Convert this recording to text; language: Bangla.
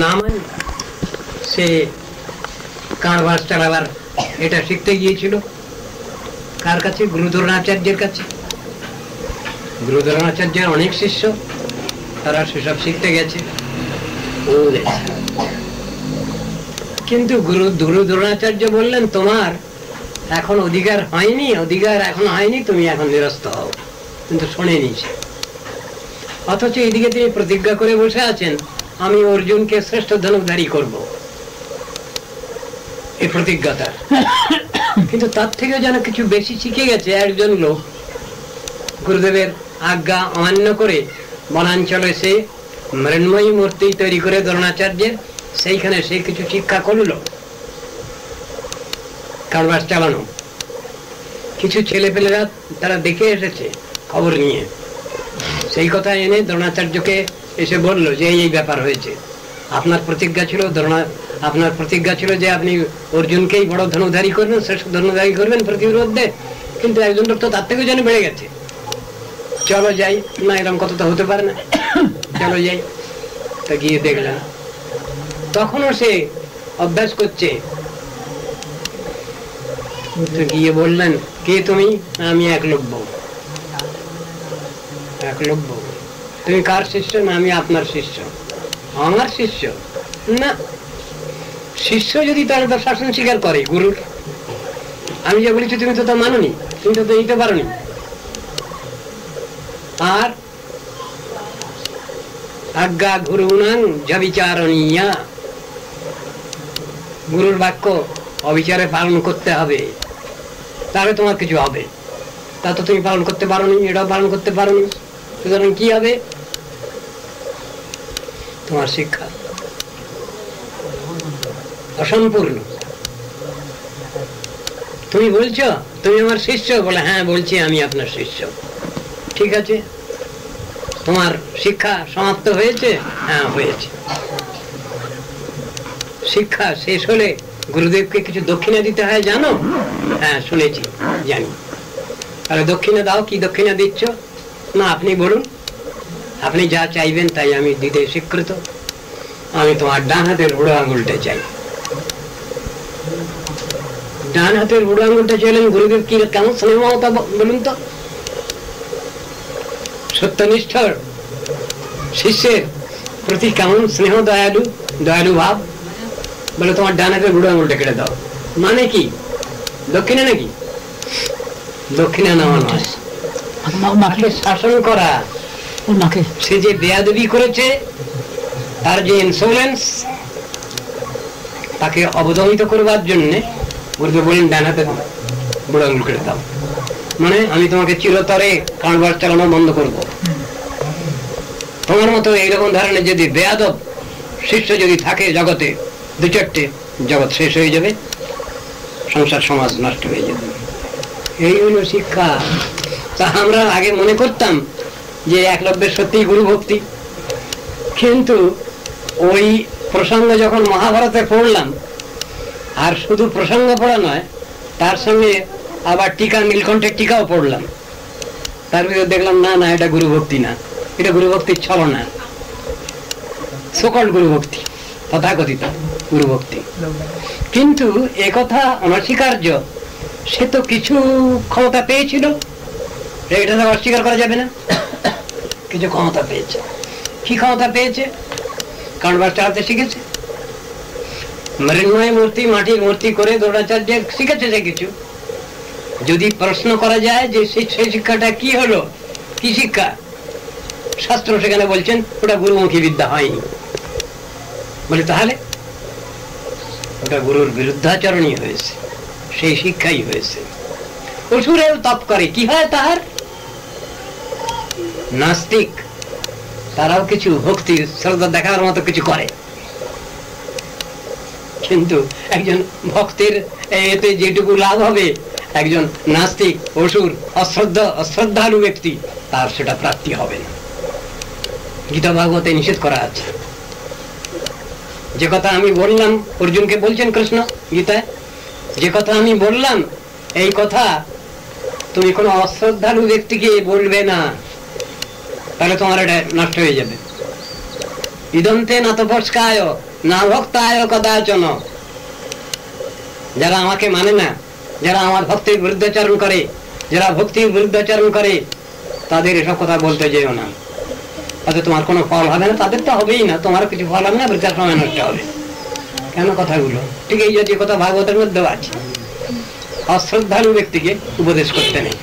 না মানে সে কারবার চালাবার এটা শিখতে গিয়েছিল কার কাছে? গুরুদ্রোণাচার্যের কাছে। গুরুদ্রোণাচার্যের অনেক শিষ্য, তারা সেসব শিখতে গেছে। কিন্তু গুরু দ্রোণাচার্য বললেন, তোমার এখন অধিকার হয়নি, তুমি এখন নিরস্ত হও। কিন্তু শোনেনি সে। অথচ এদিকে তিনি প্রতিজ্ঞা করে বসে আছেন, আমি অর্জুনকে শ্রেষ্ঠ ধনুর্ধারী করব, এই প্রতিজ্ঞাটা। কিন্তু তার থেকে যেন কিছু বেশি শিখে গেছে একজন লোক। গুরুদেবের আজ্ঞা অমান্য করে বনাঞ্চলে সে মৃন্ময়ী মূর্তি তৈরি করে দ্রোণাচার্যের, সেইখানে সে কিছু শিক্ষা করলো, কারবার চালানো। কিছু ছেলেপেলেরা তারা দেখে এসেছে খবর নিয়ে, সেই কথা এনে দ্রোণাচার্যকে এসে বলল যে এই ব্যাপার হয়েছে। আপনার প্রতিজ্ঞা ছিল যে আপনি অর্জুনকেই বড় ধনুধারী করবেন, শ্রেষ্ঠ ধনুধারী করবেন প্রতিবিরুদ্ধে, কিন্তু একজন লোক তো তার থেকেও যেন বেড়ে গেছে। চলো যাই। না, এরকম কথা তো হতে পারে না, চলো যাই। তা গিয়ে দেখলেন তখনও সে অভ্যাস করছে। গিয়ে বললেন, কে তুমি? আমি একলব্য। একলব্য, তুমি কার শিষ্য? না, আমি আপনার শিষ্য। আমার শিষ্য? না, শিষ্য যদি তার শাসন স্বীকার করে গুরুর, আমি যা বলেছি তুমি তো তা মানোনি, তুমি তো নিতে পারোনি। আর আজ্ঞা গুরুনাং যবিচারণীয়া, গুরুর বাক্য অবিচারে পালন করতে হবে, তাহলে তোমার কিছু হবে। তা তো তুমি পালন করতে পারোনি, এটাও পালন করতে পারোনি, সুতরাং কি হবে? তোমার শিক্ষা অসম্পূর্ণ। তুমি বলছো তুমি আমার শিষ্য? বলে হ্যাঁ বলছি, আমি আপনার শিষ্য। ঠিক আছে, তোমার শিক্ষা সমাপ্ত হয়েছে? হ্যাঁ হয়েছে। শিক্ষা শেষ হলে গুরুদেবকে কিছু দক্ষিণা দিতে হয়, জানো? হ্যাঁ শুনেছি, জানি। তাহলে দক্ষিণা দাও। কি দক্ষিণা দিচ্ছ? না, আপনি বলুন, আপনি যা চাইবেন তাই আমি দিতে স্বীকৃত। আমি তোমার ডান হাতের বুড়ো আঙুলটা চাই। ডান হাতের বুড়ো আঙুলটা চাইলেন গুরুদেব কি কেমন স্নেহ মমতা বলুন তো? সত্যনিষ্ঠ শিষ্যের প্রতি কেমন স্নেহ, দয়ালু ভাব। বলে তোমার ডান হাতের বুড়ো আঙুলটা কেটে দাও। মানে কি? দক্ষিণা নাকি? দক্ষিণা নেওয়া নয়, শাসন করা। সে যে বেয়াদবি করেছে, তার যে ইনসোলেন্স, তাকে অবদমিত করবার জন্য গুরুদেব বলেন ডান হাতে বুড়ো আঙুল কেটে দাও। মানে আমি তোমাকে চিরতরে কারবার চালানো বন্ধ করব। তোমার মতো এইরকম ধরনের যদি বেয়াদব শিষ্য যদি থাকে জগতে, দু চারটে, জগৎ শেষ হয়ে যাবে, সংসার সমাজ নষ্ট হয়ে যাবে। এই হলো শিক্ষা। তা আমরা আগে মনে করতাম যে একলব্যের সত্যিই গুরু ভক্তি, কিন্তু ওই প্রসঙ্গ যখন মহাভারতে পড়লাম, আর শুধু প্রসঙ্গ পড়া নয়, তার সঙ্গে আবার টিকা, নীলকণ্ঠের টিকাও পড়লাম, তার ভিতরে দেখলাম না না, এটা গুরু ভক্তি না, এটা গুরু ভক্তির ছলনা, সকল গুরু ভক্তি, তথাকথিত গুরু ভক্তি। কিন্তু একথা অনস্বীকার্য, সে তো কিছু ক্ষমতা পেয়েছিল, এটা তো অস্বীকার করা যাবে না। কিছু ক্ষমতা পেয়েছে। কি ক্ষমতা পেয়েছে? কারবার চালাতে শিখেছে। মৃন্ময় মূর্তি, মাটির মূর্তি করে দ্রোণাচার্য শিখেছে সে কিছু। যদি প্রশ্ন করা যায় যে সেই শিক্ষাটা কি হলো, কি শিক্ষা, শাস্ত্র সেখানে বলছেন ওটা গুরুমুখী বিদ্যা হয়নি। বলে তাহলে ওটা গুরুর বিরুদ্ধাচরণই হয়েছে, সেই শিক্ষাই হয়েছে। অসুরেও তপ করে, কি হয় তাহার? নাস্তিক, তারাও কিছু ভক্তি শ্রদ্ধা দেখার মতো কিছু করে, কিন্তু একজন ভক্তের এতে যেটুকু লাভ হবে, একজন নাস্তিক, অসুর, অশ্রদ্ধালু ব্যক্তি, তার সেটা প্রাপ্তি হবে না। গীতা ভাগবতে নিষেধ করা আছে। যে কথা আমি বললাম, অর্জুনকে বলছেন কৃষ্ণ গীতায়, যে কথা আমি বললাম, এই কথা তুমি কোনো অশ্রদ্ধালু ব্যক্তিকে বলবে না, তাহলে তোমার এটা নষ্ট হয়ে যাবে। ইদন্তে নাতপস্কায় না ভক্তায় কদাচন, যারা আমাকে মানে না, যারা আমার ভক্তির বিরুদ্ধাচরণ করে, যারা ভক্তির বিরুদ্ধাচরণ করে, তাদের এসব কথা বলতে যেও না, তাতে তোমার কোনো ফল হবে না, তাদের তো হবেই না, তোমারও কিছু ফল হবে না, বৃদ্ধার সময় নষ্ট হবে। কেন কথাগুলো ঠিক এই জাতীয় কথা ভাগবতের মধ্যেও আছে। অশ্রদ্ধালু ব্যক্তিকে উপদেশ করতে নেই।